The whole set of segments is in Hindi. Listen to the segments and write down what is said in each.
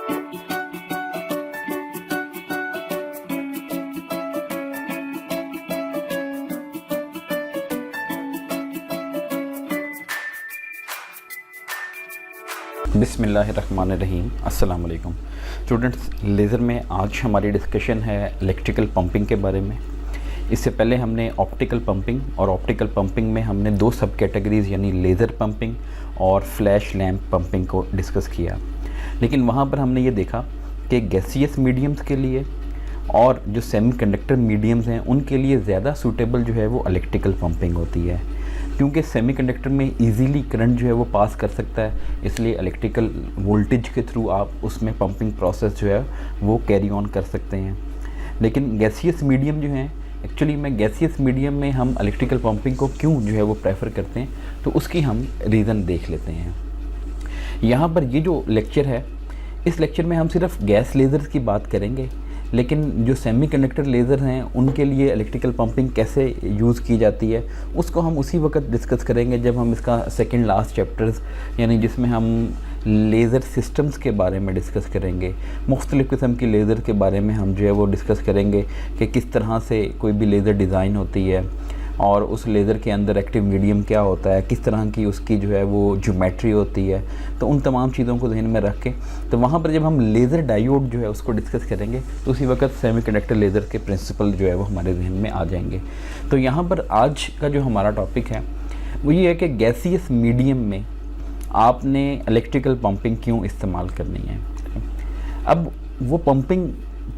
बिस्मिल्लाहिर्रहमानिर्रहीम। अस्सलाम वालेकुम स्टूडेंट्स। लेज़र में आज हमारी डिस्कशन है इलेक्ट्रिकल पंपिंग के बारे में। इससे पहले हमने ऑप्टिकल पंपिंग और ऑप्टिकल पंपिंग में हमने दो सब कैटेगरीज़ यानी लेज़र पंपिंग और फ्लैश लैम्प पंपिंग को डिस्कस किया। लेकिन वहाँ पर हमने ये देखा कि गैसियस मीडियम्स के लिए और जो सेमीकंडक्टर मीडियम्स हैं उनके लिए ज़्यादा सूटेबल जो है वो इलेक्ट्रिकल पंपिंग होती है, क्योंकि सेमीकंडक्टर में इजीली करंट जो है वो पास कर सकता है, इसलिए इलेक्ट्रिकल वोल्टेज के थ्रू आप उसमें पंपिंग प्रोसेस जो है वो कैरी ऑन कर सकते हैं। लेकिन गैसियस मीडियम जो हैं, एक्चुअली में गैसियस मीडियम में हम इलेक्ट्रिकल पंपिंग को क्यों जो है वो प्रेफर करते हैं, तो उसकी हम रीज़न देख लेते हैं। यहाँ पर ये जो लेक्चर है, इस लेक्चर में हम सिर्फ गैस लेज़र्स की बात करेंगे, लेकिन जो सेमीकंडक्टर लेज़र हैं उनके लिए इलेक्ट्रिकल पंपिंग कैसे यूज़ की जाती है उसको हम उसी वक्त डिस्कस करेंगे जब हम इसका सेकंड लास्ट चैप्टर्स यानी जिसमें हम लेज़र सिस्टम्स के बारे में डिस्कस करेंगे। मुख्तलिफ़ किस्म की लेज़र के बारे में हम जो है वो डिस्कस करेंगे कि किस तरह से कोई भी लेज़र डिज़ाइन होती है और उस लेज़र के अंदर एक्टिव मीडियम क्या होता है, किस तरह की उसकी जो है वो ज्योमेट्री होती है। तो उन तमाम चीज़ों को ध्यान में रख के तो वहाँ पर जब हम लेज़र डायोड जो है उसको डिस्कस करेंगे तो उसी वक्त सेमीकंडक्टर लेज़र के प्रिंसिपल जो है वो हमारे जहन में आ जाएंगे। तो यहाँ पर आज का जो हमारा टॉपिक है वो ये है कि गैसियस मीडियम में आपने इलेक्ट्रिकल पंपिंग क्यों इस्तेमाल करनी है। अब वो पंपिंग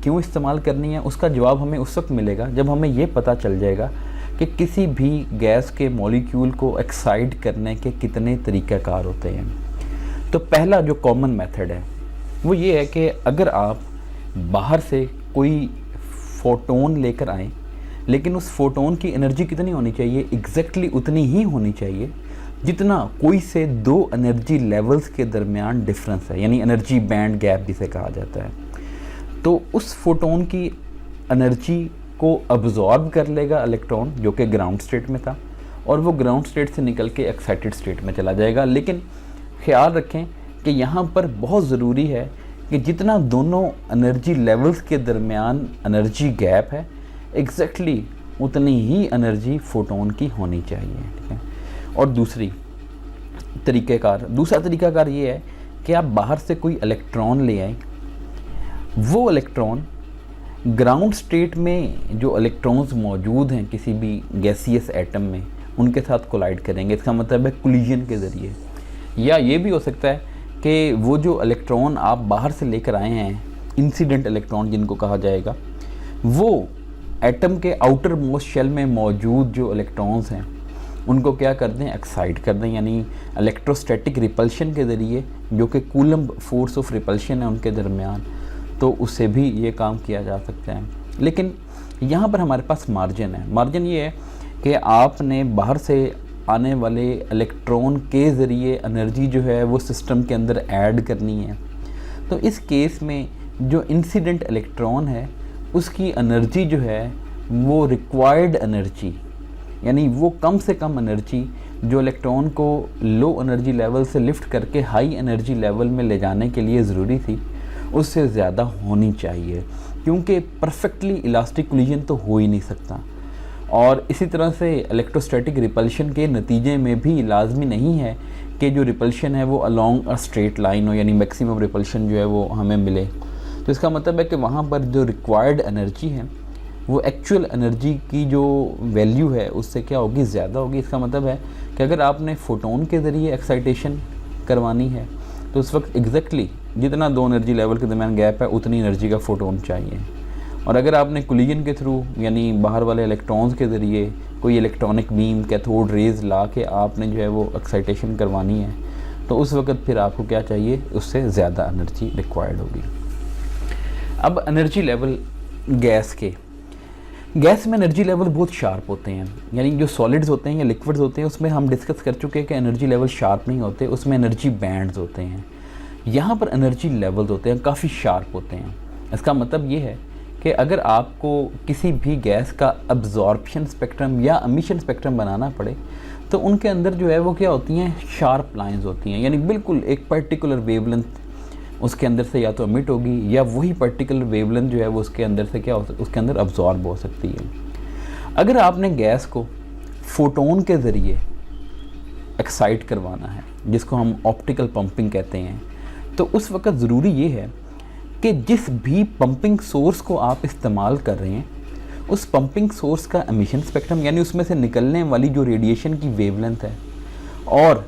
क्यों इस्तेमाल करनी है उसका जवाब हमें उस वक्त मिलेगा जब हमें ये पता चल जाएगा कि किसी भी गैस के मॉलिक्यूल को एक्साइट करने के कितने तरीक़ाकार होते हैं। तो पहला जो कॉमन मेथड है वो ये है कि अगर आप बाहर से कोई फोटोन लेकर आएँ, लेकिन उस फोटोन की एनर्जी कितनी होनी चाहिए, एग्जैक्टली उतनी ही होनी चाहिए जितना कोई से दो एनर्जी लेवल्स के दरमियान डिफरेंस है, यानी एनर्जी बैंड गैप जिसे कहा जाता है। तो उस फोटोन की एनर्जी को अब्जॉर्ब कर लेगा इलेक्ट्रॉन जो कि ग्राउंड स्टेट में था और वो ग्राउंड स्टेट से निकल के एक्साइटेड स्टेट में चला जाएगा। लेकिन ख्याल रखें कि यहाँ पर बहुत ज़रूरी है कि जितना दोनों एनर्जी लेवल्स के दरमियान एनर्जी गैप है, एग्जैक्टली उतनी ही एनर्जी फोटोन की होनी चाहिए, ठीक है। और दूसरा तरीक़ाकार ये है कि आप बाहर से कोई इलेक्ट्रॉन ले आए, वो इलेक्ट्रॉन ग्राउंड स्टेट में जो इलेक्ट्रॉन्स मौजूद हैं किसी भी गैसियस एटम में उनके साथ कोलाइड करेंगे। इसका मतलब है कोलिजन के ज़रिए। या ये भी हो सकता है कि वो जो इलेक्ट्रॉन आप बाहर से लेकर आए हैं, इंसिडेंट इलेक्ट्रॉन जिनको कहा जाएगा, वो एटम के आउटर मोस्ट शेल में मौजूद जो इलेक्ट्रॉन्स हैं उनको क्या कर दें, एक्साइट कर दें, यानी इलेक्ट्रोस्टैटिक रिपल्शन के ज़रिए, जो कि कूलम्ब फोर्स ऑफ रिपल्शन है उनके दरमियान, तो उससे भी ये काम किया जा सकता है। लेकिन यहाँ पर हमारे पास मार्जिन है। मार्जिन ये है कि आपने बाहर से आने वाले इलेक्ट्रॉन के ज़रिए एनर्जी जो है वो सिस्टम के अंदर ऐड करनी है। तो इस केस में जो इंसिडेंट इलेक्ट्रॉन है उसकी एनर्जी जो है वो रिक्वायर्ड एनर्जी, यानी वो कम से कम एनर्जी जो इलेक्ट्रॉन को लो एनर्जी लेवल से लिफ्ट करके हाई एनर्जी लेवल में ले जाने के लिए ज़रूरी थी, उससे ज़्यादा होनी चाहिए, क्योंकि परफेक्टली इलास्टिक कोलिजन तो हो ही नहीं सकता। और इसी तरह से इलेक्ट्रोस्टैटिक रिपल्शन के नतीजे में भी लाजमी नहीं है कि जो रिपल्शन है वो अलोंग अ स्ट्रेट लाइन हो, यानी मैक्सिमम रिपल्शन जो है वो हमें मिले। तो इसका मतलब है कि वहाँ पर जो रिक्वायर्ड एनर्जी है वो एक्चुअल एनर्जी की जो वैल्यू है उससे क्या होगी, ज़्यादा होगी। इसका मतलब है कि अगर आपने फोटोन के ज़रिए एक्साइटेशन करवानी है तो उस वक्त एग्जैक्टली जितना दो एनर्जी लेवल के दरमियान गैप है उतनी एनर्जी का फोटोन चाहिए। और अगर आपने कोलिजन के थ्रू यानी बाहर वाले इलेक्ट्रॉन्स के ज़रिए कोई इलेक्ट्रॉनिक बीम कैथोड रेज ला के आपने जो है वो एक्साइटेशन करवानी है तो उस वक्त फिर आपको क्या चाहिए, उससे ज़्यादा एनर्जी रिक्वायर्ड होगी। अब एनर्जी लेवल गैस में एनर्जी लेवल बहुत शार्प होते हैं, यानी जो सॉलिड्स होते हैं या लिक्विड्स होते हैं उसमें हम डिस्कस कर चुके हैं कि एनर्जी लेवल शार्प नहीं होते, उसमें एनर्जी बैंड्स होते हैं। यहाँ पर एनर्जी लेवल्स होते हैं, काफ़ी शार्प होते हैं। इसका मतलब ये है कि अगर आपको किसी भी गैस का अब्जॉर्प्शन स्पेक्ट्रम या एमिशन स्पेक्ट्रम बनाना पड़े तो उनके अंदर जो है वो क्या होती हैं, शार्प लाइंस होती हैं, यानी बिल्कुल एक पर्टिकुलर वेवलेंथ उसके अंदर से या तो एमिट होगी या वही पर्टिकुलर वेवलेंथ जो है वो उसके अंदर से क्या हो उसके अंदर अब्जॉर्ब हो सकती है। अगर आपने गैस को फोटोन के ज़रिए एक्साइट करवाना है, जिसको हम ऑप्टिकल पंपिंग कहते हैं, तो उस वक्त ज़रूरी ये है कि जिस भी पंपिंग सोर्स को आप इस्तेमाल कर रहे हैं उस पंपिंग सोर्स का एमिशन स्पेक्ट्रम यानी उसमें से निकलने वाली जो रेडिएशन की वेवलेंथ है और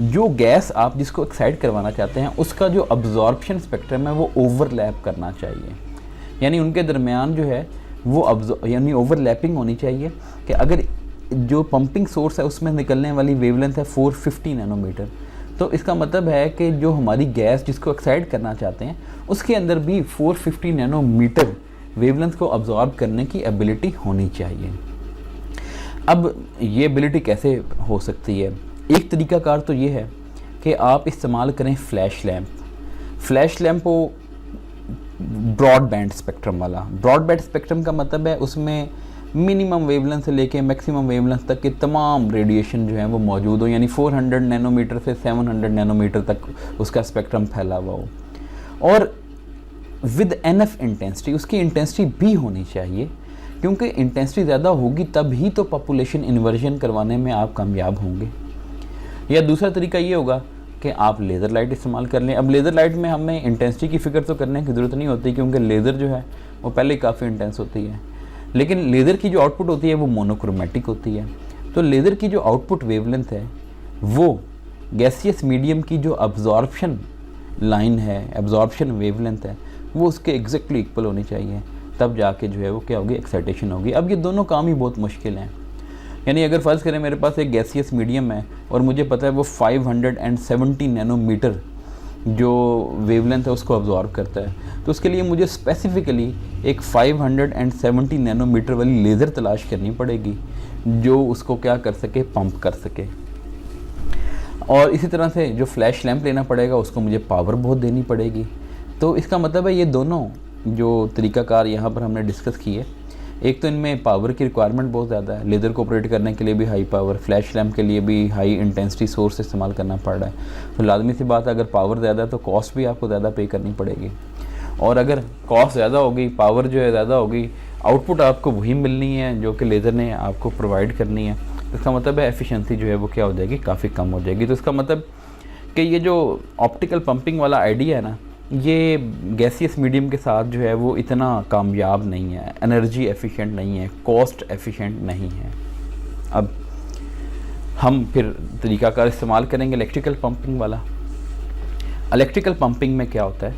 जो गैस आप जिसको एक्साइट करवाना चाहते हैं उसका जो अब्जॉर्प्शन स्पेक्ट्रम है वो ओवरलैप करना चाहिए। यानी उनके दरमियान जो है वो यानी ओवरलैपिंग होनी चाहिए कि अगर जो पंपिंग सोर्स है उसमें निकलने वाली वेवलेंथ है 450 नैनोमीटर, तो इसका मतलब है कि जो हमारी गैस जिसको एक्साइट करना चाहते हैं उसके अंदर भी 450 नैनोमीटर वेवलेंथ को अब्जॉर्ब करने की एबिलिटी होनी चाहिए। अब ये एबिलिटी कैसे हो सकती है? एक तरीकाकार तो ये है कि आप इस्तेमाल करें फ्लैश लैम्प। फ्लैश लैम्प हो ब्रॉड बैंड स्पेक्ट्रम वाला। ब्रॉड बैंड स्पेक्ट्रम का मतलब है उसमें मिनिमम वेवलेंथ से लेके मैक्सिमम वेवलेंथ तक के तमाम रेडिएशन जो है वो मौजूद हो, यानी 400 नैनोमीटर से 700 नैनोमीटर तक उसका स्पेक्ट्रम फैला हुआ हो और विद एनफ इंटेंसिटी। उसकी इंटेंसिटी भी होनी चाहिए क्योंकि इंटेंसिटी ज़्यादा होगी तब ही तो पॉपुलेशन इन्वर्जन करवाने में आप कामयाब होंगे। या दूसरा तरीका ये होगा कि आप लेज़र लाइट इस्तेमाल कर लें। अब लेज़र लाइट में हमें इंटेंसिटी की फ़िक्र तो करने की ज़रूरत नहीं होती क्योंकि लेज़र जो है वो पहले ही काफ़ी इंटेंस होती है, लेकिन लेज़र की जो आउटपुट होती है वो मोनोक्रोमेटिक होती है। तो लेज़र की जो आउटपुट वेवलेंथ है वो गैसियस मीडियम की जो अब्जॉर्प्शन लाइन है, एब्जॉर्प्शन वेवलेंथ है, वो उसके एग्जैक्टली इक्वल होनी चाहिए, तब जाके जो है वो क्या होगी, एक्साइटेशन होगी। अब ये दोनों काम ही बहुत मुश्किल हैं। यानी अगर फ़र्ज़ करें मेरे पास एक गैसियस मीडियम है और मुझे पता है वो 570 नैनोमीटर जो वेवलेंथ है उसको अब्जॉर्ब करता है, तो उसके लिए मुझे स्पेसिफ़िकली एक 570 नैनोमीटर वाली लेज़र तलाश करनी पड़ेगी जो उसको क्या कर सके, पंप कर सके। और इसी तरह से जो फ्लैश लैंप लेना पड़ेगा उसको मुझे पावर बहुत देनी पड़ेगी। तो इसका मतलब है ये दोनों जो तरीक़ाकार यहाँ पर हमने डिस्कस किए, एक तो इनमें पावर की रिक्वायरमेंट बहुत ज़्यादा है, लेज़र को ऑपरेट करने के लिए भी हाई पावर, फ्लैश लैम्प के लिए भी हाई इंटेंसिटी सोर्स इस्तेमाल करना पड़ रहा है। तो लाजमी सी बात है अगर पावर ज़्यादा है तो कॉस्ट भी आपको ज़्यादा पे करनी पड़ेगी, और अगर कॉस्ट ज़्यादा होगी, पावर जो है ज़्यादा होगी, आउटपुट आपको वही मिलनी है जो कि लेज़र ने आपको प्रोवाइड करनी है। इसका मतलब है एफिशिएंसी जो है वो क्या हो जाएगी, काफ़ी कम हो जाएगी। तो इसका मतलब कि ये जो ऑप्टिकल पंपिंग वाला आइडिया है ना, ये गैसियस मीडियम के साथ जो है वो इतना कामयाब नहीं है, एनर्जी एफिशिएंट नहीं है, कॉस्ट एफिशिएंट नहीं है। अब हम फिर तरीक़ाकार इस्तेमाल करेंगे इलेक्ट्रिकल पंपिंग वाला। इलेक्ट्रिकल पंपिंग में क्या होता है,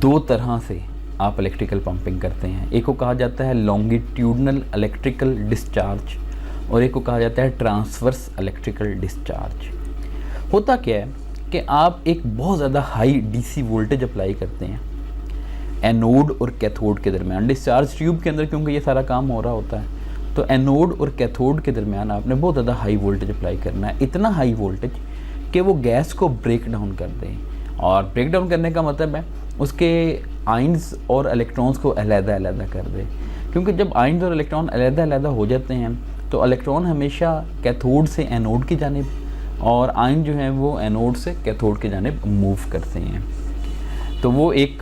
दो तरह से आप इलेक्ट्रिकल पंपिंग करते हैं। एक को कहा जाता है लॉन्गिट्यूडनल इलेक्ट्रिकल डिस्चार्ज और एक को कहा जाता है ट्रांसवर्स इलेक्ट्रिकल डिस्चार्ज। होता क्या है कि आप एक बहुत ज़्यादा हाई डीसी वोल्टेज अप्लाई करते हैं एनोड और कैथोड के दरमियान, डिस्चार्ज ट्यूब के अंदर, क्योंकि ये सारा काम हो रहा होता है। तो एनोड और कैथोड के दरमियान आपने बहुत ज़्यादा हाई वोल्टेज अप्लाई करना है, इतना हाई वोल्टेज कि वो गैस को ब्रेक डाउन कर दें। और ब्रेक डाउन करने का मतलब है उसके आइंस और इलेक्ट्रॉन्स को अलग-अलग कर दे, क्योंकि जब आइंस और इलेक्ट्रॉन अलग-अलग हो जाते हैं तो इलेक्ट्रॉन हमेशा कैथोड से एनोड की जानिब और आयन जो है वो एनोड से कैथोड की जानिब मूव करते हैं। तो वो एक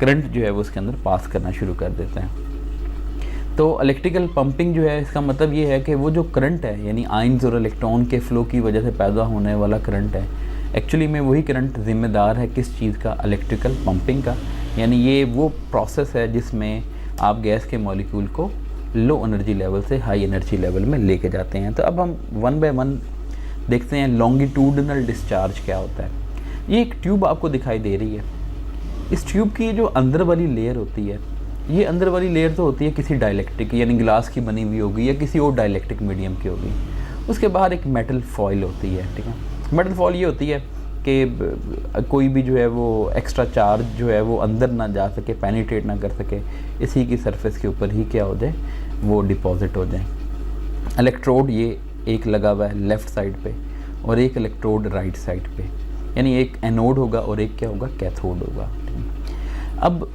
करंट जो है वो उसके अंदर पास करना शुरू कर देते हैं। तो इलेक्ट्रिकल पंपिंग जो है इसका मतलब ये है कि वो जो करंट है, यानी आयन्स और इलेक्ट्रॉन के फ़्लो की वजह से पैदा होने वाला करंट है, एक्चुअली में वही करंट ज़िम्मेदार है किस चीज़ का, इलेक्ट्रिकल पंपिंग का। यानी ये वो प्रोसेस है जिसमें आप गैस के मॉलिक्यूल को लो एनर्जी लेवल से हाई एनर्जी लेवल में लेके जाते हैं। तो अब हम वन बाय वन देखते हैं लॉन्गिट्यूडनल डिस्चार्ज क्या होता है। ये एक ट्यूब आपको दिखाई दे रही है। इस ट्यूब की जो अंदर वाली लेयर होती है, ये अंदर वाली लेयर तो होती है किसी डाइलेक्ट्रिक यानी ग्लास की बनी हुई होगी या किसी और डाइलेक्ट्रिक मीडियम की होगी। उसके बाहर एक मेटल फॉइल होती है, ठीक है। मेटल फॉइल ये होती है कि कोई भी जो है वो एक्स्ट्रा चार्ज जो है वो अंदर ना जा सके, पेनिट्रेट ना कर सके, इसी की सरफेस के ऊपर ही क्या हो जाए, वो डिपॉजिट हो जाए। इलेक्ट्रोड ये एक लगा हुआ है लेफ़्ट साइड पे और एक इलेक्ट्रोड राइट साइड पे, यानी एक एनोड होगा और एक क्या होगा, कैथोड होगा। अब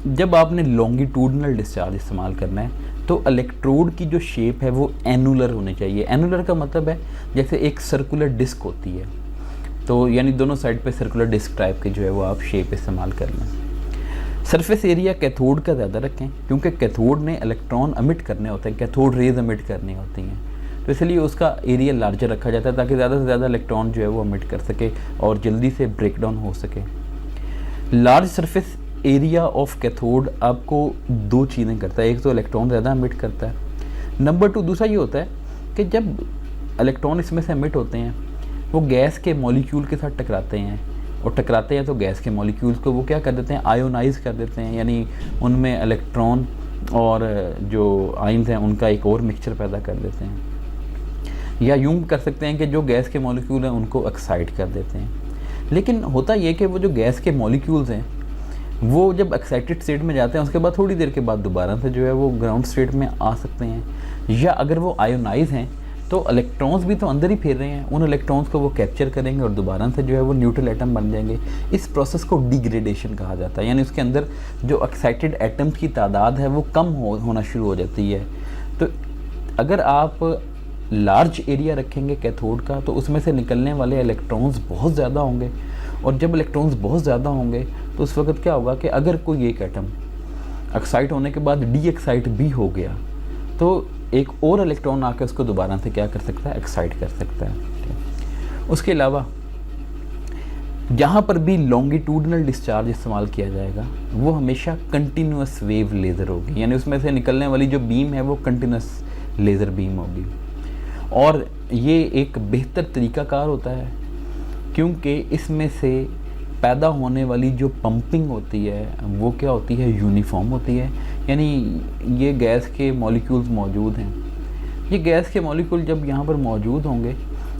जब आपने लॉन्गिट्यूडनल डिस्चार्ज इस्तेमाल करना है तो इलेक्ट्रोड की जो शेप है वो एनुलर होनी चाहिए। एनुलर का मतलब है जैसे एक सर्कुलर डिस्क होती है, तो यानी दोनों साइड पे सर्कुलर डिस्क टाइप के जो है वो आप शेप इस्तेमाल कर लें। सरफेस एरिया कैथोड का ज़्यादा रखें, क्योंकि कैथोड ने इलेक्ट्रॉन अमिट करने होते हैं, कैथोड रेज अमिट करनी होती हैं, तो इसलिए उसका एरिया लार्जर रखा जाता है ताकि ज़्यादा से ज़्यादा इलेक्ट्रॉन जो है वो अमिट कर सके और जल्दी से ब्रेक डाउन हो सके। Large surface area of cathode आपको दो चीज़ें करता है, एक तो इलेक्ट्रॉन ज़्यादा अमिट करता है, नंबर 2 दूसरा ये होता है कि जब इलेक्ट्रॉन इसमें से अमिट होते हैं वो गैस के मॉलिक्यूल के साथ टकराते हैं, और टकराते हैं तो गैस के मॉलिक्यूल्स को वो क्या कर देते हैं, आयोनाइज कर देते हैं, यानी उनमें इलेक्ट्रॉन और जो आयन्स हैं उनका एक और मिक्सचर पैदा कर देते हैं, या यूं कर सकते हैं कि जो गैस के मॉलिक्यूल हैं उनको एक्साइट कर देते हैं। लेकिन होता ये कि वो जो गैस के मॉलिक्यूल्स हैं वो जब एक्साइटेड स्टेट में जाते हैं उसके बाद थोड़ी देर के बाद दोबारा से जो है वो ग्राउंड स्टेट में आ सकते हैं, या अगर वो आयोनाइज हैं तो इलेक्ट्रॉन्स भी तो अंदर ही फिर रहे हैं, उन इलेक्ट्रॉन्स को वो कैप्चर करेंगे और दोबारा से जो है वो न्यूट्रल एटम बन जाएंगे। इस प्रोसेस को डिग्रेडेशन कहा जाता है, यानी उसके अंदर जो एक्साइटेड एटम्स की तादाद है वो कम होना शुरू हो जाती है। तो अगर आप लार्ज एरिया रखेंगे कैथोड का तो उसमें से निकलने वाले इलेक्ट्रॉन्स बहुत ज़्यादा होंगे, और जब इलेक्ट्रॉन्स बहुत ज़्यादा होंगे तो उस वक्त क्या होगा कि अगर कोई एक एटम एक्साइट होने के बाद डी एक्साइट भी हो गया तो एक और इलेक्ट्रॉन आकर उसको दोबारा से क्या कर सकता है, एक्साइट कर सकता है। उसके अलावा जहाँ पर भी लॉन्गिट्यूडनल डिस्चार्ज इस्तेमाल किया जाएगा वो हमेशा कंटिन्यूस वेव लेज़र होगी, यानी उसमें से निकलने वाली जो बीम है वो कंटिन्यूस लेज़र बीम होगी, और ये एक बेहतर तरीक़ाकार होता है क्योंकि इसमें से पैदा होने वाली जो पंपिंग होती है वो क्या होती है, यूनिफॉर्म होती है। यानी ये गैस के मॉलिक्यूल्स मौजूद हैं, ये गैस के मॉलिक्यूल जब यहाँ पर मौजूद होंगे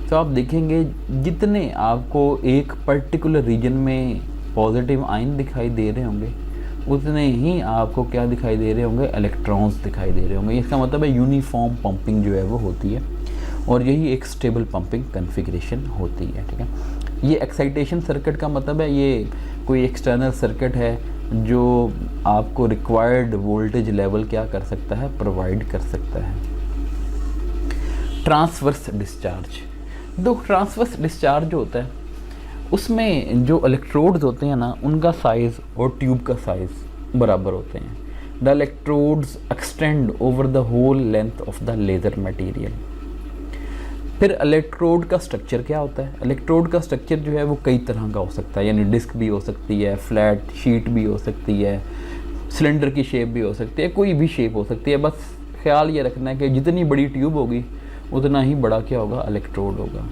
तो आप देखेंगे जितने आपको एक पर्टिकुलर रीजन में पॉजिटिव आयन दिखाई दे रहे होंगे उतने ही आपको क्या दिखाई दे रहे होंगे, इलेक्ट्रॉन्स दिखाई दे रहे होंगे। इसका मतलब है यूनिफॉर्म पंपिंग जो है वो होती है, और यही एक स्टेबल पंपिंग कन्फिग्रेशन होती है। ठीक है, ये एक्साइटेशन सर्किट का मतलब है ये कोई एक्सटर्नल सर्किट है जो आपको रिक्वायर्ड वोल्टेज लेवल क्या कर सकता है, प्रोवाइड कर सकता है। ट्रांसवर्स डिस्चार्ज, दो ट्रांसवर्स डिस्चार्ज जो होता है उसमें जो इलेक्ट्रोड्स होते हैं ना उनका साइज़ और ट्यूब का साइज़ बराबर होते हैं। The electrodes extend over the whole length of the laser material. फिर इलेक्ट्रोड का स्ट्रक्चर क्या होता है, इलेक्ट्रोड का स्ट्रक्चर जो है वो कई तरह का हो सकता है, यानी डिस्क भी हो सकती है, फ्लैट शीट भी हो सकती है, सिलेंडर की शेप भी हो सकती है, कोई भी शेप हो सकती है। बस ख्याल ये रखना है कि जितनी बड़ी ट्यूब होगी उतना ही बड़ा क्या होगा, इलेक्ट्रोड होगा।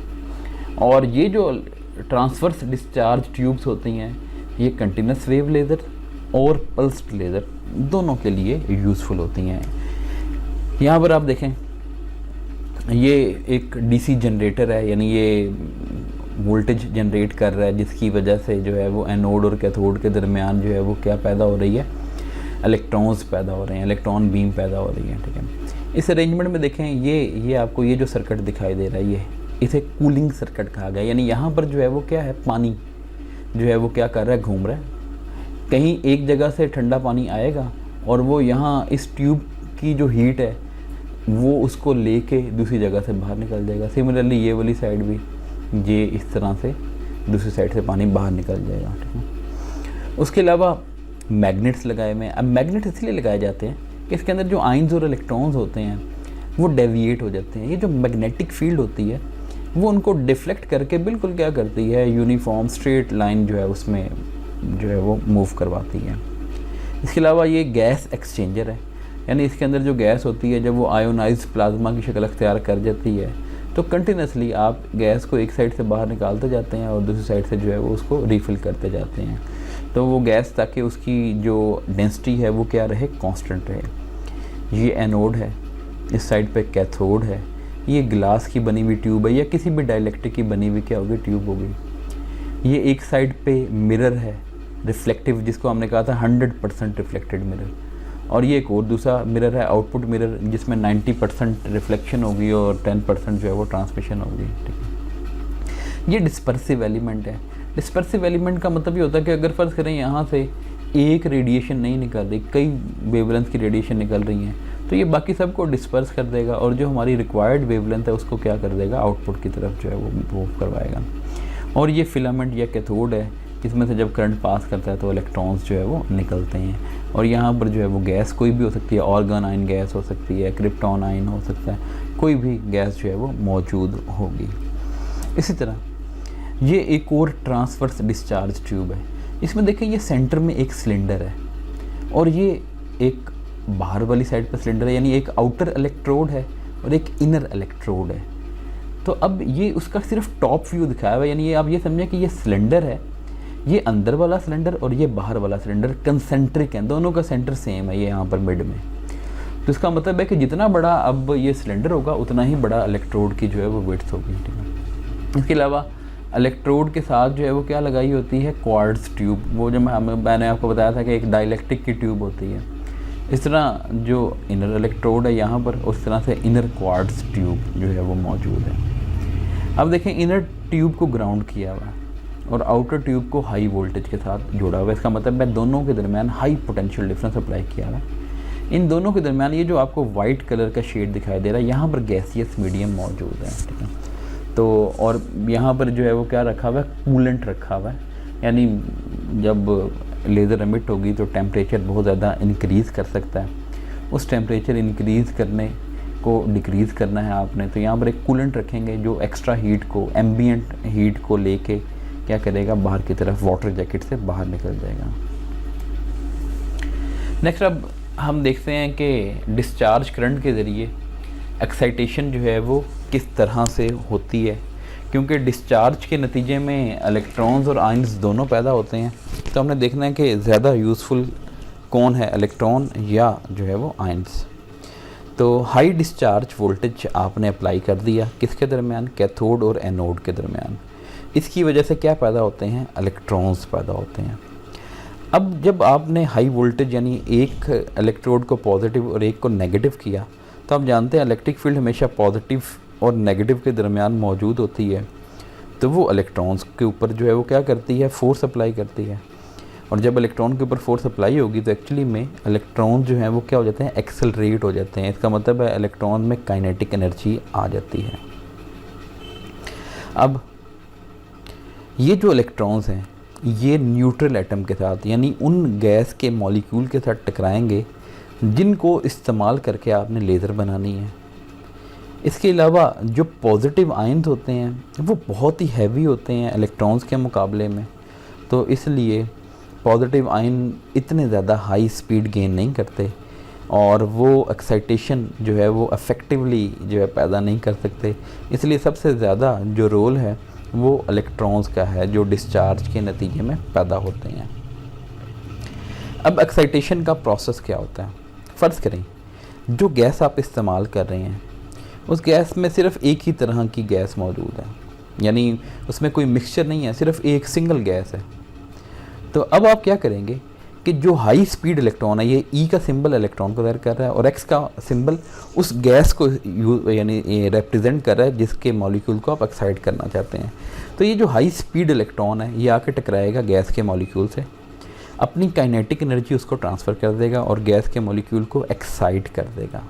और ये जो ट्रांसवर्स डिस्चार्ज ट्यूब्स होती हैं ये कंटिन्यूस वेव लेज़र और पल्स्ड लेज़र दोनों के लिए यूज़फुल होती हैं। यहाँ पर आप देखें ये एक डीसी जनरेटर है, यानी ये वोल्टेज जनरेट कर रहा है जिसकी वजह से जो है वो एनोड और कैथोड के दरमियान जो है वो क्या पैदा हो रही है, इलेक्ट्रॉन्स पैदा हो रहे हैं, इलेक्ट्रॉन बीम पैदा हो रही है। ठीक है, इस अरेंजमेंट में देखें ये आपको ये जो सर्किट दिखाई दे रहा है ये इसे कूलिंग सर्किट कहा गया, यानी यहाँ पर जो है वो क्या है, पानी जो है वो क्या कर रहा है, घूम रहा है। कहीं एक जगह से ठंडा पानी आएगा और वो यहाँ इस ट्यूब की जो हीट है वो उसको लेके दूसरी जगह से बाहर निकल जाएगा। सिमिलरली ये वाली साइड भी ये इस तरह से दूसरी साइड से पानी बाहर निकल जाएगा। ठीक है, उसके अलावा मैग्नेट्स लगाए हुए हैं। अब मैग्नेट इसलिए लगाए जाते हैं कि इसके अंदर जो आयन्स और इलेक्ट्रॉन्स होते हैं वो डेविएट हो जाते हैं। ये जो मैग्नेटिक फील्ड होती है वो उनको डिफ्लेक्ट करके बिल्कुल क्या करती है, यूनिफॉर्म स्ट्रेट लाइन जो है उसमें जो है वो मूव करवाती है। इसके अलावा ये गैस एक्सचेंजर है, यानी इसके अंदर जो गैस होती है जब वो आयोनाइज्ड प्लाज्मा की शक्ल अख्तियार कर जाती है तो कंटिन्यूसली आप गैस को एक साइड से बाहर निकालते जाते हैं और दूसरी साइड से जो है वो उसको रिफ़िल करते जाते हैं, तो वो गैस ताकि उसकी जो डेंसिटी है वो क्या रहे, कांस्टेंट रहे। ये एनोड है, इस साइड पे कैथोड है, ये ग्लास की बनी हुई ट्यूब है या किसी भी डाइलेक्ट्रिक की बनी हुई क्या होगी, ट्यूब होगी। ये एक साइड पे मिरर है रिफ्लेक्टिव, जिसको हमने कहा था 100% रिफ्लेक्टेड मिरर, और ये एक और दूसरा मिरर है आउटपुट मिरर जिसमें 90% रिफ्लेक्शन होगी और 10% जो है वो ट्रांसमिशन होगी। ठीक है, ये डिस्पर्सिव एलिमेंट है। डिस्पर्सिव एलिमेंट का मतलब ये होता है कि अगर फ़र्ज़ करें यहाँ से एक रेडिएशन नहीं निकल रही, कई वेवलेंथ की रेडिएशन निकल रही हैं, तो ये बाकी सबको डिस्पर्स कर देगा और जो हमारी रिक्वायर्ड वेवलेंथ है उसको क्या कर देगा, आउटपुट की तरफ जो है वो मूव करवाएगा। और ये फिलामेंट या कैथोड है, इसमें से जब करंट पास करता है तो इलेक्ट्रॉन्स जो है वो निकलते हैं। और यहाँ पर जो है वो गैस कोई भी हो सकती है, ऑर्गन आयन गैस हो सकती है, क्रिप्टॉन आयन हो सकता है, कोई भी गैस जो है वो मौजूद होगी। इसी तरह ये एक और ट्रांसवर्स डिस्चार्ज ट्यूब है। इसमें देखें ये सेंटर में एक सिलेंडर है और ये एक बाहर वाली साइड पर सिलेंडर है, यानी एक आउटर इलेक्ट्रोड है और एक इनर इलेक्ट्रोड है। तो अब ये उसका सिर्फ टॉप व्यू दिखाया हुआ है, यानी ये आप ये समझें कि ये सिलेंडर है, ये अंदर वाला सिलेंडर और ये बाहर वाला सिलेंडर कंसेंट्रिक हैं, दोनों का सेंटर सेम है ये यहाँ पर मिड में। तो इसका मतलब है कि जितना बड़ा अब ये सिलेंडर होगा उतना ही बड़ा इलेक्ट्रोड की जो है वो विड्थ होगी, ठीक है। इसके अलावा इलेक्ट्रोड के साथ जो है वो क्या लगाई होती है, क्वार्ट्ज ट्यूब। वो जो मैंने आपको बताया था कि एक डाइलेक्ट्रिक की ट्यूब होती है, इस तरह जो इनर इलेक्ट्रोड है यहाँ पर, उस तरह से इनर क्वार्ट्ज ट्यूब जो है वो मौजूद है। अब देखें इनर ट्यूब को ग्राउंड किया हुआ है और आउटर ट्यूब को हाई वोल्टेज के साथ जोड़ा हुआ है। इसका मतलब है दोनों के दरमियान हाई पोटेंशियल डिफरेंस अप्लाई किया हुआ है। इन दोनों के दरमियान ये जो आपको वाइट कलर का शेड दिखाई दे रहा है, यहाँ पर गैसियस मीडियम मौजूद है, ठीक है। तो और यहाँ पर जो है वो क्या रखा हुआ है, कूलेंट रखा हुआ है, यानी जब लेज़र एमिट होगी तो टेम्परेचर बहुत ज़्यादा इंक्रीज़ कर सकता है। उस टेम्परेचर इंक्रीज़ करने को डिक्रीज़ करना है आपने, तो यहाँ पर एक कूलेंट रखेंगे जो एक्स्ट्रा हीट को, एम्बिएंट हीट को लेके क्या करेगा, बाहर की तरफ वाटर जैकेट से बाहर निकल जाएगा। नेक्स्ट अब हम देखते हैं कि डिस्चार्ज करंट के ज़रिए एक्साइटेशन जो है वो किस तरह से होती है, क्योंकि डिस्चार्ज के नतीजे में इलेक्ट्रॉन्स और आयंस दोनों पैदा होते हैं। तो हमने देखना है कि ज़्यादा यूज़फुल कौन है, इलेक्ट्रॉन या जो है वो आयंस। तो हाई डिस्चार्ज वोल्टेज आपने अप्लाई कर दिया किसके दरमियान, कैथोड और एनोड के दरमियान। इसकी वजह से क्या पैदा होते हैं, इलेक्ट्रॉन्स पैदा होते हैं। अब जब आपने हाई वोल्टेज यानी एक इलेक्ट्रोड को पॉजिटिव और एक को नेगेटिव किया, तो आप जानते हैं इलेक्ट्रिक फील्ड हमेशा पॉजिटिव और नेगेटिव के दरमियान मौजूद होती है। तो वो इलेक्ट्रॉन्स के ऊपर जो है वो क्या करती है, फोर्स अप्लाई करती है। और जब इलेक्ट्रॉन के ऊपर फोर्स अप्लाई होगी तो एक्चुअली में इलेक्ट्रॉन जो हैं वो क्या हो जाते हैं, एक्सेलरेट हो जाते हैं। इसका मतलब है इलेक्ट्रॉन में काइनेटिक एनर्जी आ जाती है। अब ये जो इलेक्ट्रॉन्स हैं ये न्यूट्रल एटम के साथ, यानी उन गैस के मॉलिक्यूल के साथ टकराएंगे जिनको इस्तेमाल करके आपने लेज़र बनानी है। इसके अलावा जो पॉजिटिव आयंस होते हैं वो बहुत ही हैवी होते हैं इलेक्ट्रॉन्स के मुकाबले में, तो इसलिए पॉजिटिव आयन इतने ज़्यादा हाई स्पीड गेन नहीं करते और वो एक्साइटेशन जो है वो अफेक्टिवली जो है पैदा नहीं कर सकते। इसलिए सबसे ज़्यादा जो रोल है वो इलेक्ट्रॉन्स का है जो डिस्चार्ज के नतीजे में पैदा होते हैं। अब एक्साइटेशन का प्रोसेस क्या होता है, फ़र्ज़ करें जो गैस आप इस्तेमाल कर रहे हैं उस गैस में सिर्फ एक ही तरह की गैस मौजूद है, यानी उसमें कोई मिक्सचर नहीं है, सिर्फ एक सिंगल गैस है। तो अब आप क्या करेंगे कि जो हाई स्पीड इलेक्ट्रॉन है, ये ई का सिंबल इलेक्ट्रॉन को ज़ाहिर कर रहा है और एक्स का सिंबल उस गैस को यानी रिप्रेजेंट कर रहा है जिसके मॉलिक्यूल को आप एक्साइट करना चाहते हैं। तो ये जो हाई स्पीड इलेक्ट्रॉन है ये आके टकराएगा गैस के मॉलिक्यूल से, अपनी काइनेटिक एनर्जी उसको ट्रांसफ़र कर देगा और गैस के मॉलिक्यूल को एक्साइट कर देगा।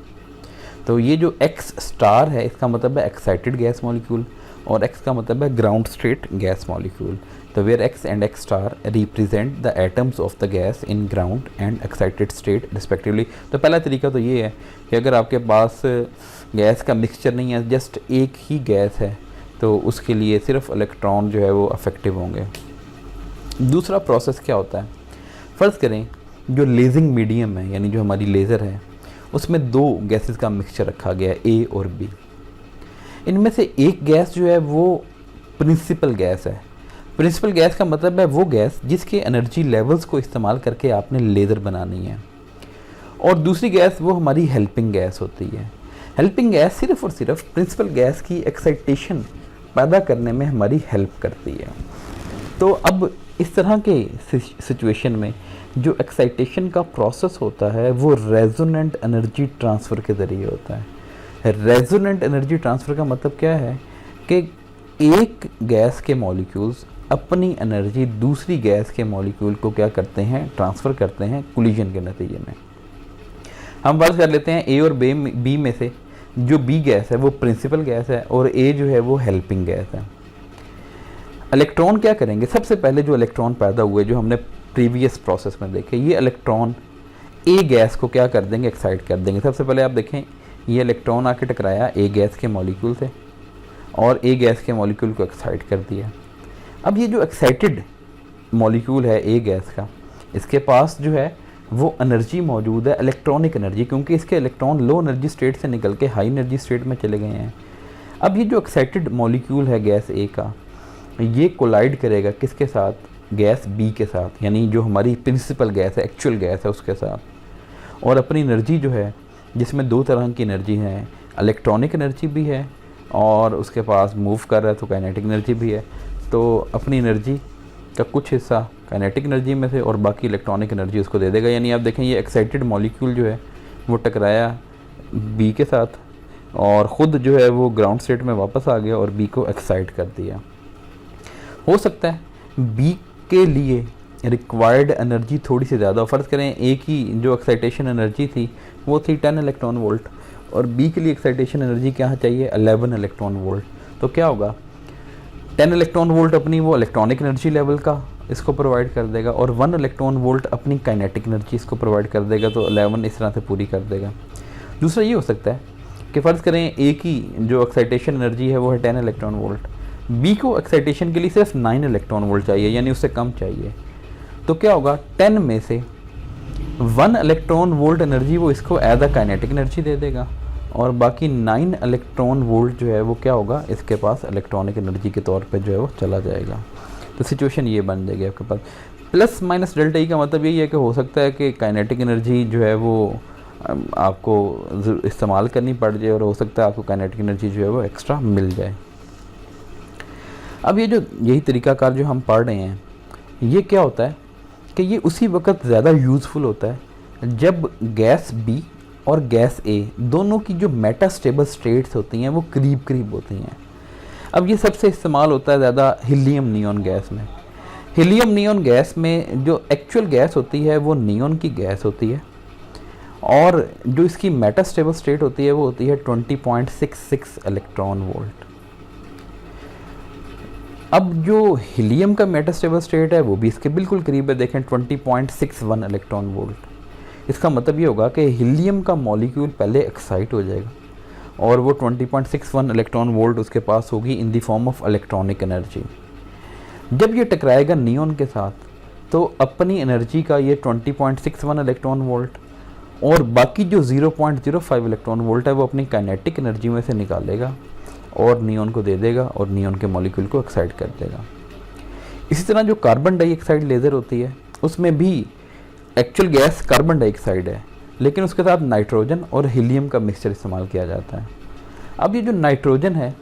तो ये जो एक्स स्टार है इसका मतलब है एक्साइटेड गैस मॉलिक्यूल और एक्स का मतलब है ग्राउंड स्टेट गैस मॉलिक्यूल। तो where X and X star represent the atoms of the gas in ground and excited state respectively. तो पहला तरीका तो ये है कि अगर आपके पास गैस का मिक्सचर नहीं है, जस्ट एक ही गैस है, तो उसके लिए सिर्फ इलेक्ट्रॉन जो है वो अफेक्टिव होंगे। दूसरा प्रोसेस क्या होता है, फ़र्ज़ करें जो लेजिंग मीडियम है यानी जो हमारी लेज़र है उसमें दो गैसेस का मिक्सचर रखा गया है, ए और बी। इनमें से एक गैस जो है वो प्रिंसिपल गैस है। प्रिंसिपल गैस का मतलब है वो गैस जिसके एनर्जी लेवल्स को इस्तेमाल करके आपने लेज़र बनानी है, और दूसरी गैस वो हमारी हेल्पिंग गैस होती है। हेल्पिंग गैस सिर्फ और सिर्फ प्रिंसिपल गैस की एक्साइटेशन पैदा करने में हमारी हेल्प करती है। तो अब इस तरह के सिचुएशन में जो एक्साइटेशन का प्रोसेस होता है वो रेजोनेंट एनर्जी ट्रांसफ़र के ज़रिए होता है। रेजोनेंट एनर्जी ट्रांसफ़र का मतलब क्या है कि एक गैस के मॉलिक्यूल्स अपनी एनर्जी दूसरी गैस के मॉलिक्यूल को क्या करते हैं, ट्रांसफ़र करते हैं कोलिजन के नतीजे में। हम बात कर लेते हैं ए और बी में से जो बी गैस है वो प्रिंसिपल गैस है और ए जो है वो हेल्पिंग गैस है। इलेक्ट्रॉन क्या करेंगे, सबसे पहले जो इलेक्ट्रॉन पैदा हुए जो हमने प्रीवियस प्रोसेस में देखे, ये इलेक्ट्रॉन ए गैस को क्या कर देंगे, एक्साइट कर देंगे। सबसे पहले आप देखें ये इलेक्ट्रॉन आके टकराया ए गैस के मॉलिक्यूल से और ए गैस के मॉलिक्यूल को एक्साइट कर दिया। अब ये जो एक्साइटेड मॉलिक्यूल है ए गैस का, इसके पास जो है वो एनर्जी मौजूद है, इलेक्ट्रॉनिक एनर्जी, क्योंकि इसके इलेक्ट्रॉन लो एनर्जी स्टेट से निकल के हाई एनर्जी स्टेट में चले गए हैं। अब ये जो एक्साइटेड मॉलिक्यूल है गैस ए का, ये कोलाइड करेगा किसके साथ, गैस बी के साथ, यानी जो हमारी प्रिंसिपल गैस है, एक्चुअल गैस है उसके साथ, और अपनी एनर्जी जो है, जिसमें दो तरह की एनर्जी है, इलेक्ट्रॉनिक एनर्जी भी है और उसके पास मूव कर रहा है तो काइनेटिक एनर्जी भी है। तो अपनी एनर्जी का कुछ हिस्सा काइनेटिक एनर्जी में से और बाकी इलेक्ट्रॉनिक एनर्जी उसको दे देगा। यानी आप देखें ये एक्साइटेड मॉलिक्यूल जो है वो टकराया बी के साथ और ख़ुद जो है वो ग्राउंड स्टेट में वापस आ गया और बी को एक्साइट कर दिया। हो सकता है बी के लिए रिक्वायर्ड एनर्जी थोड़ी सी ज़्यादा, फ़र्ज़ करें ए की जो एक्साइटेशन एनर्जी थी वो थी 10 इलेक्ट्रॉन वोल्ट और बी के लिए एक्साइटेशन एनर्जी क्या चाहिए 11 इलेक्ट्रॉन वोल्ट। तो क्या होगा, 10 इलेक्ट्रॉन वोल्ट अपनी वो इलेक्ट्रॉनिक एनर्जी लेवल का इसको प्रोवाइड कर देगा और 1 इलेक्ट्रॉन वोल्ट अपनी काइनेटिक एनर्जी इसको प्रोवाइड कर देगा, तो 11 इस तरह से पूरी कर देगा। दूसरा ये हो सकता है कि फ़र्ज़ करें ए की जो एक्साइटेशन एनर्जी है वो है 10 इलेक्ट्रॉन वोल्ट, बी को एक्साइटेशन के लिए सिर्फ 9 इलेक्ट्रॉन वोल्ट चाहिए, यानी उससे कम चाहिए। तो क्या होगा, 10 में से 1 इलेक्ट्रॉन वोल्ट एनर्जी वो इसको एज अ काइनेटिक एनर्जी दे देगा और बाकी 9 इलेक्ट्रॉन वोल्ट जो है वो क्या होगा, इसके पास इलेक्ट्रॉनिक एनर्जी के तौर पे जो है वो चला जाएगा। तो सिचुएशन ये बन जाएगी आपके पास। प्लस माइनस डेल्टा ई का मतलब यही है कि हो सकता है कि काइनेटिक एनर्जी जो है वो आपको इस्तेमाल करनी पड़ जाए और हो सकता है आपको काइनेटिक एनर्जी जो है वो एक्स्ट्रा मिल जाए। अब ये जो यही तरीक़ाकार जो हम पढ़ रहे हैं, ये क्या होता है कि ये उसी वक्त ज़्यादा यूज़फुल होता है जब गैस बी और गैस ए दोनों की जो मेटास्टेबल स्टेट्स होती हैं वो करीब करीब होती हैं। अब ये सबसे इस्तेमाल होता है ज़्यादा हीलियम नियॉन गैस में। हीलियम नियॉन गैस में जो एक्चुअल गैस होती है वो नियॉन की गैस होती है और जो इसकी मेटास्टेबल स्टेट होती है वो होती है 20.66 इलेक्ट्रॉन वोल्ट। अब जो हीलियम का मेटास्टेबल स्टेट है वो भी इसके बिल्कुल करीब है, देखें 20.61 इलेक्ट्रॉन वोल्ट। इसका मतलब ये होगा कि हीलियम का मॉलिक्यूल पहले एक्साइट हो जाएगा और वो 20.61 इलेक्ट्रॉन वोल्ट उसके पास होगी in the form of electronic energy. जब ये टकराएगा नियॉन के साथ तो अपनी एनर्जी का ये 20.61 इलेक्ट्रॉन वोल्ट और बाकी जो 0.05 इलेक्ट्रॉन वोल्ट है वो अपनी काइनेटिक एनर्जी में से निकालेगा और नियॉन को दे देगा और नियॉन के मॉलिक्यूल को एक्साइट कर देगा। इसी तरह जो कार्बन डाइऑक्साइड लेज़र होती है उसमें भी एक्चुअल गैस कार्बन डाइऑक्साइड है लेकिन उसके साथ नाइट्रोजन और हीलियम का मिक्सचर इस्तेमाल किया जाता है। अब ये जो नाइट्रोजन है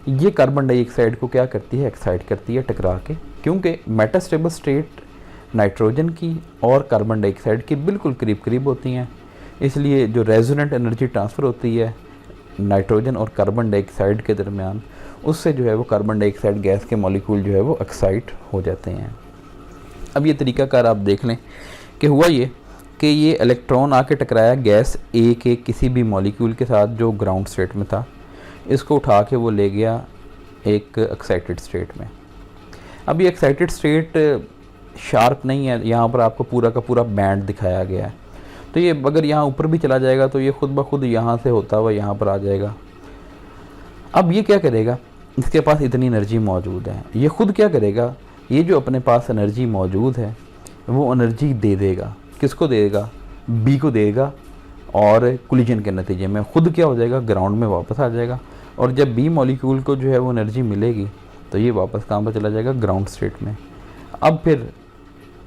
ये कार्बन डाइऑक्साइड को क्या करती है, एक्साइट करती है टकरा के, क्योंकि मेटास्टेबल स्टेट नाइट्रोजन की और कार्बन डाइऑक्साइड की बिल्कुल करीब करीब होती हैं, इसलिए जो रेजोनेंट एनर्जी ट्रांसफ़र होती है नाइट्रोजन और कार्बन डाइऑक्साइड के दरमियान, उससे जो है वो कार्बन डाइऑक्साइड गैस के मॉलिक्यूल जो है वो एक्साइट हो जाते हैं। अब ये तरीक़ाकार आप देख लें कि हुआ ये कि ये इलेक्ट्रॉन आके टकराया गैस ए के किसी भी मॉलिक्यूल के साथ जो ग्राउंड स्टेट में था, इसको उठा के वो ले गया एक एक्साइटेड स्टेट में। अब ये एक्साइटेड स्टेट शार्प नहीं है, यहाँ पर आपको पूरा का पूरा बैंड दिखाया गया है, तो ये अगर यहाँ ऊपर भी चला जाएगा तो ये खुद ब खुद यहाँ से होता हुआ यहाँ पर आ जाएगा। अब ये क्या करेगा, इसके पास इतनी एनर्जी मौजूद है, ये खुद क्या करेगा, ये जो अपने पास एनर्जी मौजूद है वो एनर्जी दे देगा, किसको देगा, बी को देगा और कोलिजन के नतीजे में खुद क्या हो जाएगा, ग्राउंड में वापस आ जाएगा और जब बी मॉलिक्यूल को जो है वो एनर्जी मिलेगी तो ये वापस कहाँ पर चला जाएगा, ग्राउंड स्टेट में। अब फिर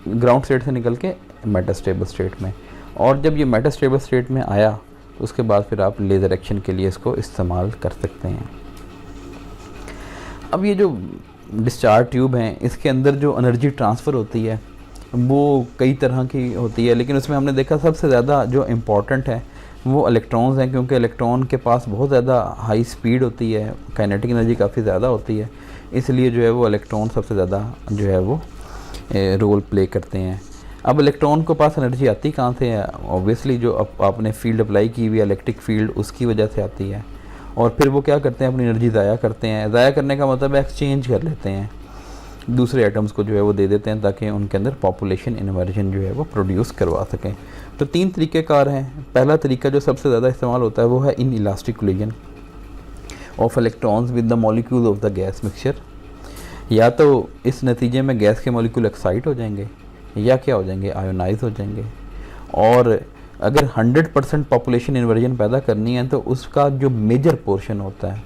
ग्राउंड स्टेट से निकल के मेटास्टेबल स्टेट में, और जब ये मेटास्टेबल स्टेट में आया तो उसके बाद फिर आप लेज़र एक्शन के लिए इसको इस्तेमाल कर सकते हैं। अब ये जो डिस्चार्ज ट्यूब हैं इसके अंदर जो एनर्जी ट्रांसफ़र होती है वो कई तरह की होती है, लेकिन उसमें हमने देखा सबसे ज़्यादा जो इम्पॉर्टेंट है वो इलेक्ट्रॉन्स हैं, क्योंकि इलेक्ट्रॉन के पास बहुत ज़्यादा हाई स्पीड होती है, काइनेटिक एनर्जी काफ़ी ज़्यादा होती है, इसलिए जो है वो इलेक्ट्रॉन सबसे ज़्यादा जो है वो रोल प्ले करते हैं। अब इलेक्ट्रॉन के पास एनर्जी आती कहाँ से है, ऑब्वियसली जो आपने फील्ड अप्लाई की हुई इलेक्ट्रिक फील्ड उसकी वजह से आती है, और फिर वो क्या करते हैं, अपनी एनर्जी ज़ाया करते हैं। ज़ाया करने का मतलब एक्सचेंज कर लेते हैं। दूसरे एटम्स को जो है वो दे देते हैं ताकि उनके अंदर पॉपुलेशन इन्वर्जन जो है वो प्रोड्यूस करवा सकें। तो 3 तरीक़ेकार हैं। पहला तरीका जो सबसे ज़्यादा इस्तेमाल होता है वो है in elastic collision of electrons with the molecule of the gas mixture. या तो इस नतीजे में गैस के मॉलिक्यूल एक्साइट हो जाएंगे या क्या हो जाएंगे, आयोनाइज हो जाएंगे। और अगर 100% पॉपुलेशन इन्वर्जन पैदा करनी है तो उसका जो मेजर पोर्शन होता है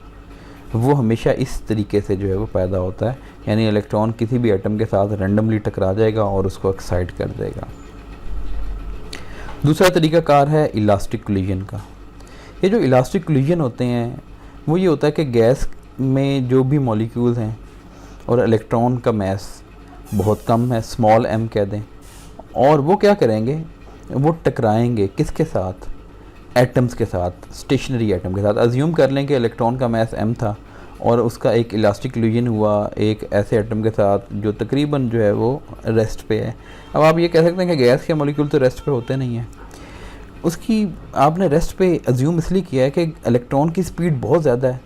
वो हमेशा इस तरीके से जो है वो पैदा होता है, यानी इलेक्ट्रॉन किसी भी एटम के साथ रैंडमली टकरा जाएगा और उसको एक्साइट कर देगा। दूसरा तरीक़ाकार है इलास्टिक कोलिजन का। ये जो इलास्टिक कोलिजन होते हैं वो ये होता है कि गैस में जो भी मॉलिक्यूल्स हैं और इलेक्ट्रॉन का मास बहुत कम है, स्मॉल m कह दें, और वो क्या करेंगे, वो टकराएंगे किसके साथ, एटम्स के साथ, स्टेशनरी एटम के साथ। अज्यूम कर लें कि इलेक्ट्रॉन का मास m था और उसका एक इलास्टिक कोलिजन हुआ एक ऐसे एटम के साथ जो तकरीबन जो है वो रेस्ट पे है। अब आप ये कह सकते हैं कि गैस के मॉलिक्यूल तो रेस्ट पे होते नहीं हैं, उसकी आपने रेस्ट पे अज्यूम इसलिए किया है कि इलेक्ट्रॉन की स्पीड बहुत ज़्यादा है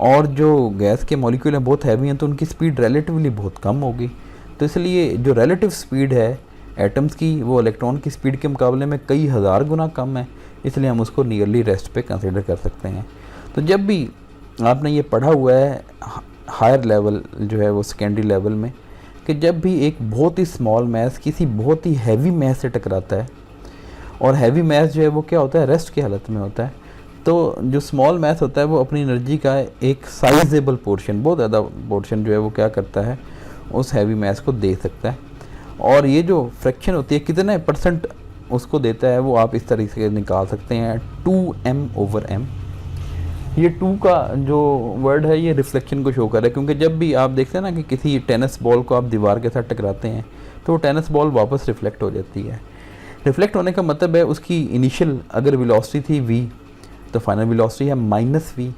और जो गैस के मॉलिक्यूल हैं बहुत हैवी हैं तो उनकी स्पीड रिलेटिवली बहुत कम होगी। तो इसलिए जो रिलेटिव स्पीड है एटम्स की वो इलेक्ट्रॉन की स्पीड के मुकाबले में कई हज़ार गुना कम है, इसलिए हम उसको नियरली रेस्ट पे कंसिडर कर सकते हैं। तो जब भी आपने ये पढ़ा हुआ है हायर लेवल जो है वो सेकेंडरी लेवल में कि जब भी एक बहुत ही स्मॉल मैस किसी बहुत ही हैवी मैस से टकराता है और हैवी मैस जो है वो क्या होता है, रेस्ट की हालत में होता है, तो जो स्मॉल मैस होता है वो अपनी एनर्जी का एक साइजेबल पोर्शन, बहुत ज़्यादा पोर्शन जो है वो क्या करता है, उस हैवी मैस को दे सकता है। और ये जो फ्रैक्शन होती है कितने % उसको देता है वो आप इस तरीके से निकाल सकते हैं, 2m/m। ये 2 का जो वर्ड है ये रिफ्लेक्शन को शो कर रहा है, क्योंकि जब भी आप देखते हैं ना कि किसी टेनिस बॉल को आप दीवार के साथ टकराते हैं तो वो टेनिस बॉल वापस रिफ्लेक्ट हो जाती है। रिफ्लेक्ट होने का मतलब है उसकी इनिशियल अगर वेलोसिटी थी v तो फाइनल वेलोसिटी है -v।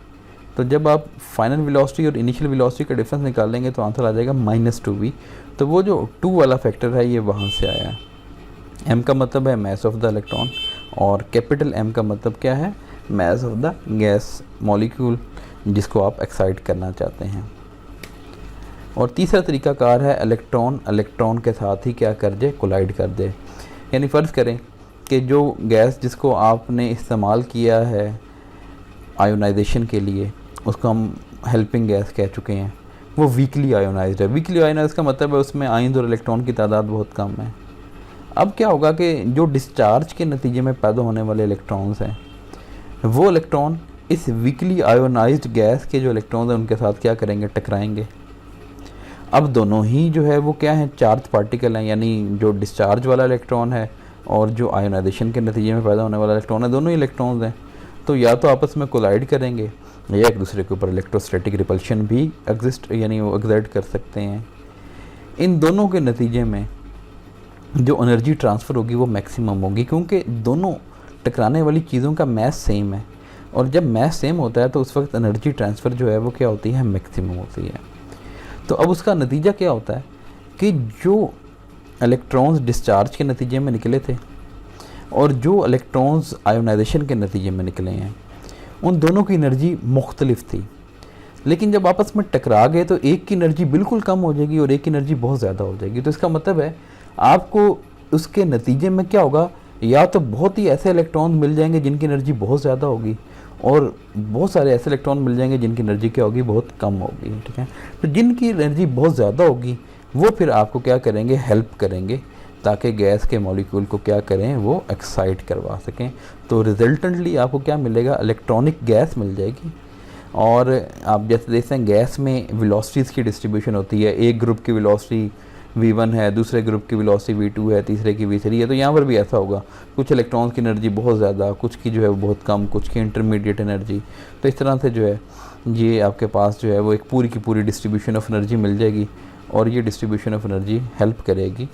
तो जब आप फाइनल वेलोसिटी और इनिशियल वेलोसिटी का डिफरेंस निकालेंगे तो आंसर आ जाएगा -2v। तो वो जो 2 वाला फैक्टर है ये वहाँ से आया। m का मतलब है मास ऑफ द इलेक्ट्रॉन और कैपिटल M का मतलब क्या है, mass of the gas molecule जिसको आप एक्साइट करना चाहते हैं। और तीसरा तरीक़ाकार है इलेक्ट्रॉन के साथ ही क्या कर दे, कोलाइड कर दे। यानी फ़र्ज़ करें कि जो गैस जिसको आपने इस्तेमाल किया है आयोनाइजेशन के लिए उसको हम हेल्पिंग गैस कह चुके हैं, वो वीकली आयोनाइज्ड है। वीकली आयोनाइज का मतलब है उसमें आयंस और इलेक्ट्रॉन की तादाद बहुत कम है। अब क्या होगा कि जो डिस्चार्ज के नतीजे में पैदा होने वाले इलेक्ट्रॉन्स हैं वो इलेक्ट्रॉन इस वीकली आयोनाइज्ड गैस के जो इलेक्ट्रॉन्स हैं उनके साथ क्या करेंगे, टकराएंगे। अब दोनों ही जो है वो क्या है, चार्ज पार्टिकल हैं, यानी जो डिस्चार्ज वाला इलेक्ट्रॉन है और जो आयोनाइजेशन के नतीजे में पैदा होने वाला इलेक्ट्रॉन है, दोनों ही इलेक्ट्रॉन्स हैं। तो या तो आपस में कोलाइड करेंगे या एक दूसरे के ऊपर इलेक्ट्रोस्टैटिक रिपल्शन भी एग्जिस्ट यानी वो एक्सर्ट कर सकते हैं। इन दोनों के नतीजे में जो एनर्जी ट्रांसफ़र होगी वो मैक्सिमम होगी, क्योंकि दोनों टकराने वाली चीज़ों का मास सेम है और जब मास सेम होता है तो उस वक्त एनर्जी ट्रांसफ़र जो है वो क्या होती है, मैक्सिमम होती है। तो अब उसका नतीजा क्या होता है कि जो इलेक्ट्रॉन्स डिस्चार्ज के नतीजे में निकले थे और जो इलेक्ट्रॉन्स आयोनाइजेशन के नतीजे में निकले हैं उन दोनों की एनर्जी मुख्तलिफ थी, लेकिन जब आपस में टकरा गए तो एक की एनर्जी बिल्कुल कम हो जाएगी और एक की एनर्जी बहुत ज़्यादा हो जाएगी। तो इसका मतलब है आपको उसके नतीजे में क्या होगा, या तो बहुत ही ऐसे इलेक्ट्रॉन मिल जाएंगे जिनकी एनर्जी बहुत ज़्यादा होगी और बहुत सारे ऐसे इलेक्ट्रॉन मिल जाएंगे जिनकी एनर्जी क्या होगी, बहुत कम होगी। ठीक है, तो जिनकी एनर्जी बहुत ज़्यादा होगी वो फिर आपको क्या करेंगे, हेल्प करेंगे ताकि गैस के मॉलिक्यूल को क्या करें, वो एक्साइट करवा सकें। तो रिजल्टेंटली आपको क्या मिलेगा, इलेक्ट्रॉनिक गैस मिल जाएगी। और आप जैसे देखते हैं गैस में वेलोसिटीज़ की डिस्ट्रीब्यूशन होती है, एक ग्रुप की वेलोसिटी v1 है, दूसरे ग्रुप की वेलोसिटी v2 है, तीसरे की v3 है। तो यहाँ पर भी ऐसा होगा, कुछ इलेक्ट्रॉन्स की एनर्जी बहुत ज़्यादा, कुछ की जो है बहुत कम, कुछ की इंटरमीडिएट एनर्जी। तो इस तरह से जो है ये आपके पास जो है वो एक पूरी की पूरी डिस्ट्रीब्यूशन ऑफ एनर्जी मिल जाएगी और ये डिस्ट्रीब्यूशन ऑफ एनर्जी हेल्प करेगी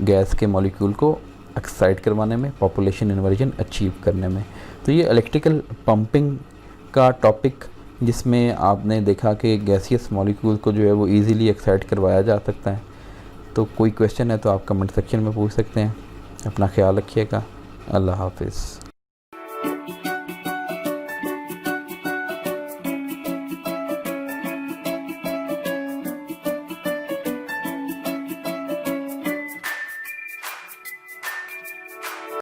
गैस के मॉलिक्यूल को एक्साइट करवाने में, पॉपुलेशन इन्वर्जन अचीव करने में। तो ये इलेक्ट्रिकल पंपिंग का टॉपिक जिसमें आपने देखा कि गैसियस मॉलिक्यूल को जो है वो इजीली एक्साइट करवाया जा सकता है। तो कोई क्वेश्चन है तो आप कमेंट सेक्शन में पूछ सकते हैं। अपना ख्याल रखिएगा। अल्लाह हाफिज़।